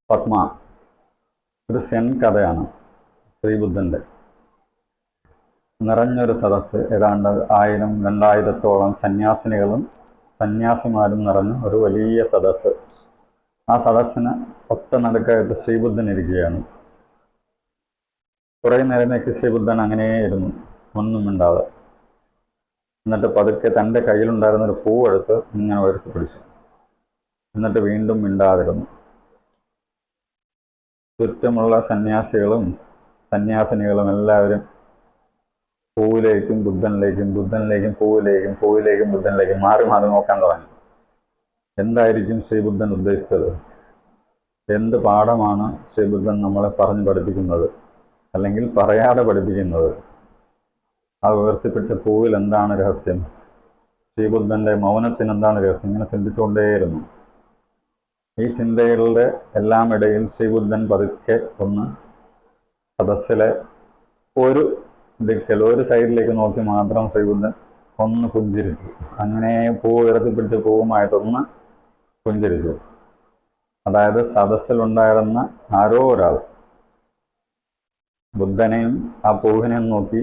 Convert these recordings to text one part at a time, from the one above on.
പത്മ ഒരു സെൻ കഥയാണ്. ശ്രീബുദ്ധൻ്റെ നിറഞ്ഞൊരു സദസ്സ്, ഏതാണ്ട് 1000-2000 സന്യാസിനികളും സന്യാസിമാരും നിറഞ്ഞ ഒരു വലിയ സദസ്സ്. ആ സദസ്സിന് ഒത്ത നടുക്കായിട്ട് ശ്രീബുദ്ധൻ ഇരിക്കുകയാണ്. കുറേ നേരമേക്ക് ശ്രീബുദ്ധൻ അങ്ങനെയായിരുന്നു, ഒന്നും മിണ്ടാതെ. എന്നിട്ട് പതുക്കെ തൻ്റെ കയ്യിലുണ്ടായിരുന്നൊരു പൂവെടുത്ത് ഇങ്ങനെ ഉയർത്തി പിടിച്ചു. എന്നിട്ട് വീണ്ടും മിണ്ടാതിരുന്നു. ചുറ്റുമുള്ള സന്യാസികളും സന്യാസിനികളും എല്ലാവരും പൂവിലേക്കും ബുദ്ധനിലേക്കും, ബുദ്ധനിലേക്കും പൂവിലേക്കും, പൂവിലേക്കും ബുദ്ധനിലേക്കും മാറി മാറി നോക്കാൻ തുടങ്ങി. എന്തായിരിക്കും ശ്രീബുദ്ധൻ ഉദ്ദേശിച്ചത്? എന്ത് പാഠമാണ് ശ്രീബുദ്ധൻ നമ്മളെ പറഞ്ഞു പഠിപ്പിക്കുന്നത്, അല്ലെങ്കിൽ പറയാതെ പഠിപ്പിക്കുന്നത്? ആ ഉയർത്തിപ്പിടിച്ച പൂവിൽ എന്താണ് രഹസ്യം? ശ്രീബുദ്ധൻ്റെ മൗനത്തിന് എന്താണ് രഹസ്യം? ഇങ്ങനെ ചിന്തിച്ചുകൊണ്ടേയിരുന്നു. ഈ ചിന്തകളുടെ എല്ലാം ഇടയിൽ ശ്രീബുദ്ധൻ പതുക്കെ ഒന്ന് സദസ്സിലെ ഒരു ദിക്കൽ, ഒരു സൈഡിലേക്ക് നോക്കി മാത്രം ശ്രീബുദ്ധൻ ഒന്ന് പുഞ്ചിരിച്ചു. അങ്ങനെ പൂ ഉയർത്തിപ്പിടിച്ച പൂവുമായിട്ടൊന്ന് പുഞ്ചിരിച്ചു. അതായത് സദസ്സിലുണ്ടായിരുന്ന ആരോ ഒരാൾ ബുദ്ധനെയും ആ പൂവിനെയും നോക്കി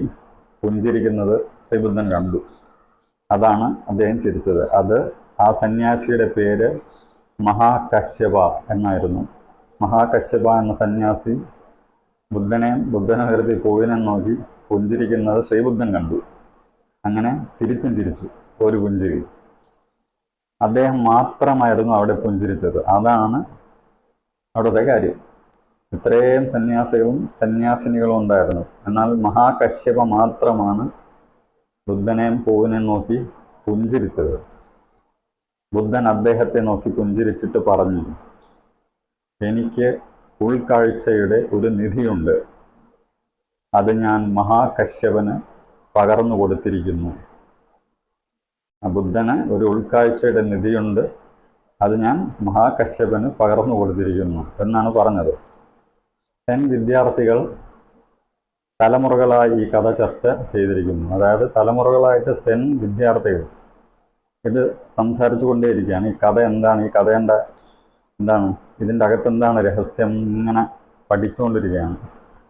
പുഞ്ചിരിക്കുന്നത് ശ്രീബുദ്ധൻ കണ്ടു. അതാണ് അദ്ദേഹം ചിരിച്ചത്. അത് ആ സന്യാസിയുടെ പേര് മഹാകശ്യപ എന്നായിരുന്നു. മഹാകശ്യപ എന്ന സന്യാസി ബുദ്ധനെ ഉയർത്തി പൂവിനെ നോക്കി പുഞ്ചിരിക്കുന്നത് ശ്രീബുദ്ധൻ കണ്ടു. അങ്ങനെ തിരിച്ചും ചിരിച്ചു, ഒരു പുഞ്ചിരി. അദ്ദേഹം മാത്രമായിരുന്നു അവിടെ പുഞ്ചിരിച്ചത്. അതാണ് അവിടുത്തെ കാര്യം. ഇത്രയും സന്യാസികളും സന്യാസിനികളും ഉണ്ടായിരുന്നു, എന്നാൽ മഹാകശ്യപ മാത്രമാണ് ബുദ്ധനെയും പൂവിനെയും നോക്കി പുഞ്ചിരിച്ചത്. ബുദ്ധൻ അദ്ദേഹത്തെ നോക്കി പുഞ്ചിരിച്ചിട്ട് പറഞ്ഞു, എനിക്ക് ഉൾക്കാഴ്ചയുടെ ഒരു നിധിയുണ്ട്, അത് ഞാൻ മഹാകശ്യപന് പകർന്നു കൊടുത്തിരിക്കുന്നു. ബുദ്ധന് ഒരു ഉൾക്കാഴ്ചയുടെ നിധിയുണ്ട്, അത് ഞാൻ മഹാകശ്യപന് പകർന്നു കൊടുത്തിരിക്കുന്നു എന്നാണ് പറഞ്ഞത്. സെൻ വിദ്യാർത്ഥികൾ തലമുറകളായി ഈ കഥ ചർച്ച ചെയ്തിരിക്കുന്നു. അതായത് തലമുറകളായിട്ട് സെൻ വിദ്യാർത്ഥികൾ ഇത് സംസാരിച്ചു കൊണ്ടേയിരിക്കുകയാണ്. ഈ കഥ എന്താണ്, ഈ കഥയുടെ എന്താണ്, ഇതിൻ്റെ അകത്തെന്താണ് രഹസ്യം, ഇങ്ങനെ പഠിച്ചുകൊണ്ടിരിക്കുകയാണ്.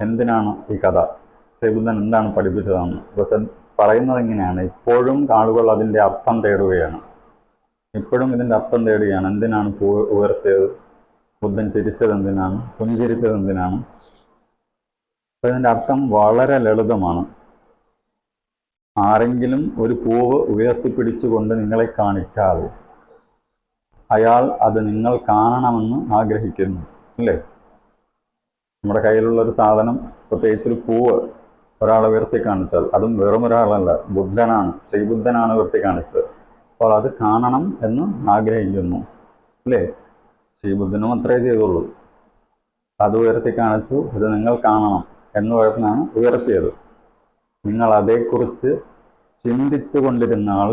എന്തിനാണ് ഈ കഥ, ശ്രീബുദ്ധൻ എന്താണ് പഠിപ്പിച്ചതാണ്? ബുദ്ധൻ പറയുന്നത് ഇങ്ങനെയാണ്. ഇപ്പോഴും ആളുകൾ അതിൻ്റെ അർത്ഥം തേടുകയാണ്. ഇപ്പോഴും ഇതിൻ്റെ അർത്ഥം തേടുകയാണ്. എന്തിനാണ് പൂ ഉയർത്തിയത്? ബുദ്ധൻ ചിരിച്ചത് എന്തിനാണ്? പുഞ്ചിരിച്ചത് എന്തിനാണ്? അപ്പോൾ ഇതിൻ്റെ അർത്ഥം വളരെ ലളിതമാണ്. ആരെങ്കിലും ഒരു പൂവ് ഉയർത്തിപ്പിടിച്ചുകൊണ്ട് നിങ്ങളെ കാണിച്ചാൽ അയാൾ അത് നിങ്ങൾ കാണണമെന്ന് ആഗ്രഹിക്കുന്നു, അല്ലേ? നമ്മുടെ കയ്യിലുള്ളൊരു സാധനം, പ്രത്യേകിച്ചൊരു പൂവ് ഒരാളെ ഉയർത്തി കാണിച്ചാൽ, അതും വെറും ഒരാളല്ല, ബുദ്ധനാണ്, ശ്രീബുദ്ധനാണ് ഉയർത്തി കാണിച്ചത്. അപ്പോൾ അത് കാണണം എന്ന് ആഗ്രഹിക്കുന്നു, അല്ലേ? ശ്രീബുദ്ധനും അത്രേ ചെയ്തുള്ളൂ. അത് ഉയർത്തി കാണിച്ചു, ഇത് നിങ്ങൾ കാണണം എന്ന് പറഞ്ഞാണ് ഉയർത്തിയത്. നിങ്ങൾ അതേക്കുറിച്ച് ചിന്തിച്ചു കൊണ്ടിരുന്നാൽ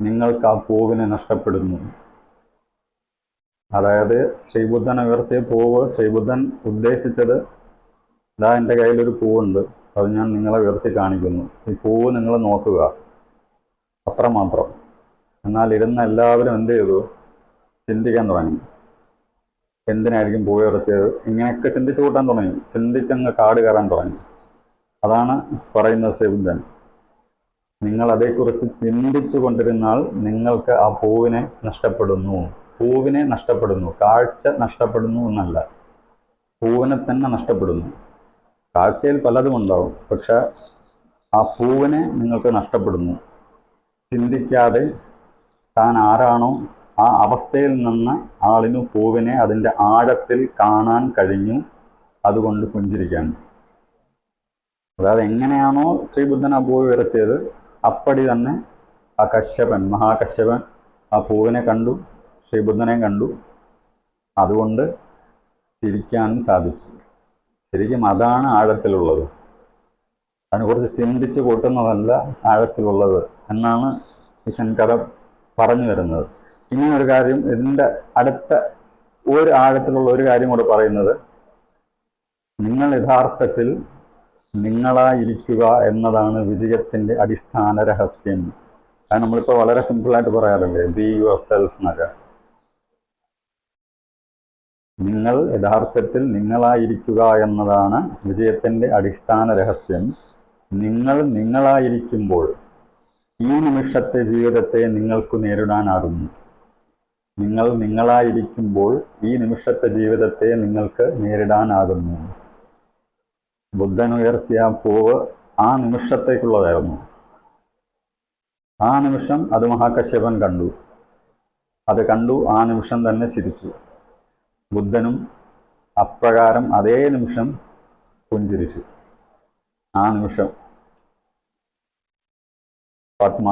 നിങ്ങൾക്ക് ആ പൂവിനെ നഷ്ടപ്പെടുന്നു. അതായത് ശ്രീബുദ്ധൻ ഉയർത്തിയ പൂവ്, ശ്രീബുദ്ധൻ ഉദ്ദേശിച്ചത്, ഇതാ എൻ്റെ കയ്യിലൊരു പൂവുണ്ട്, അത് ഞാൻ നിങ്ങളെ ഉയർത്തി കാണിക്കുന്നു, ഈ പൂവ് നിങ്ങൾ നോക്കുക, അത്രമാത്രം. എന്നാൽ ഇരുന്ന എല്ലാവരും എന്ത് ചെയ്തു? ചിന്തിക്കാൻ തുടങ്ങി. എന്തിനായിരിക്കും പൂവ് ഉയർത്തിയത്? ഇങ്ങനെയൊക്കെ ചിന്തിച്ചു കൂട്ടാൻ തുടങ്ങി, ചിന്തിച്ചങ്ങ് കാട് കയറാൻ തുടങ്ങി. അതാണ് പറയുന്നത് ശ്രീബുദ്ധൻ. നിങ്ങൾ അതേക്കുറിച്ച് ചിന്തിച്ചു കൊണ്ടിരുന്നാൽ നിങ്ങൾക്ക് ആ പൂവിനെ നഷ്ടപ്പെടുന്നു. പൂവിനെ നഷ്ടപ്പെടുന്നു, കാഴ്ച നഷ്ടപ്പെടുന്നു എന്നല്ല, പൂവിനെ തന്നെ നഷ്ടപ്പെടുന്നു. കാഴ്ചയിൽ പലതും ഉണ്ടാവും, പക്ഷെ ആ പൂവിനെ നിങ്ങൾക്ക് നഷ്ടപ്പെടുന്നു. ചിന്തിക്കാതെ താൻ ആരാണോ ആ അവസ്ഥയിൽ നിന്ന് ആളിനു പൂവിനെ അതിൻ്റെ ആഴത്തിൽ കാണാൻ കഴിഞ്ഞു. അതുകൊണ്ട് പുഞ്ചിരിക്കാൻ. അതായത് എങ്ങനെയാണോ ശ്രീബുദ്ധൻ ആ പൂവ് ഉയർത്തിയത്, അപ്പടി തന്നെ ആ കശ്യപൻ, മഹാകശ്യപൻ ആ പൂവിനെ കണ്ടു, ശ്രീബുദ്ധനെ കണ്ടു. അതുകൊണ്ട് ചിരിക്കാനും സാധിച്ചു. ശരിക്കും അതാണ് ആഴത്തിലുള്ളത്. അതിനെക്കുറിച്ച് ചിന്തിച്ച് കൂട്ടുന്നതല്ല ആഴത്തിലുള്ളത് എന്നാണ് ഈ ശങ്കര പറഞ്ഞു വരുന്നത്. ഇനി ഒരു കാര്യം, ഇതിൻ്റെ അടുത്ത ഒരു ആഴത്തിലുള്ള ഒരു കാര്യം കൂടെ പറയുന്നത്, നിങ്ങൾ യഥാർത്ഥത്തിൽ നിങ്ങളായിരിക്കുക എന്നതാണ് വിജയത്തിൻ്റെ അടിസ്ഥാന രഹസ്യം. അത് നമ്മളിപ്പോൾ വളരെ സിമ്പിളായിട്ട് പറയാറില്ലേ, ബി യുവർ സെൽഫ് എന്നൊക്കെ. നിങ്ങൾ യഥാർത്ഥത്തിൽ നിങ്ങളായിരിക്കുക എന്നതാണ് വിജയത്തിൻ്റെ അടിസ്ഥാന രഹസ്യം. നിങ്ങൾ നിങ്ങളായിരിക്കുമ്പോൾ ഈ നിമിഷത്തെ ജീവിതത്തെ നിങ്ങൾക്ക് നേരിടാനാകുന്നു. നിങ്ങൾ നിങ്ങളായിരിക്കുമ്പോൾ ഈ നിമിഷത്തെ ജീവിതത്തെ നിങ്ങൾക്ക് നേരിടാനാകുന്നു. ബുദ്ധൻ ഉയർത്തിയ പൂവ് ആ നിമിഷത്തേക്കുള്ളതായിരുന്നു. ആ നിമിഷം അത് മഹാകശ്യപൻ കണ്ടു. അത് കണ്ടു ആ നിമിഷം തന്നെ ചിരിച്ചു. ബുദ്ധനും അപ്രകാരം അതേ നിമിഷം പുഞ്ചിരിച്ചു. ആ നിമിഷം പത്മ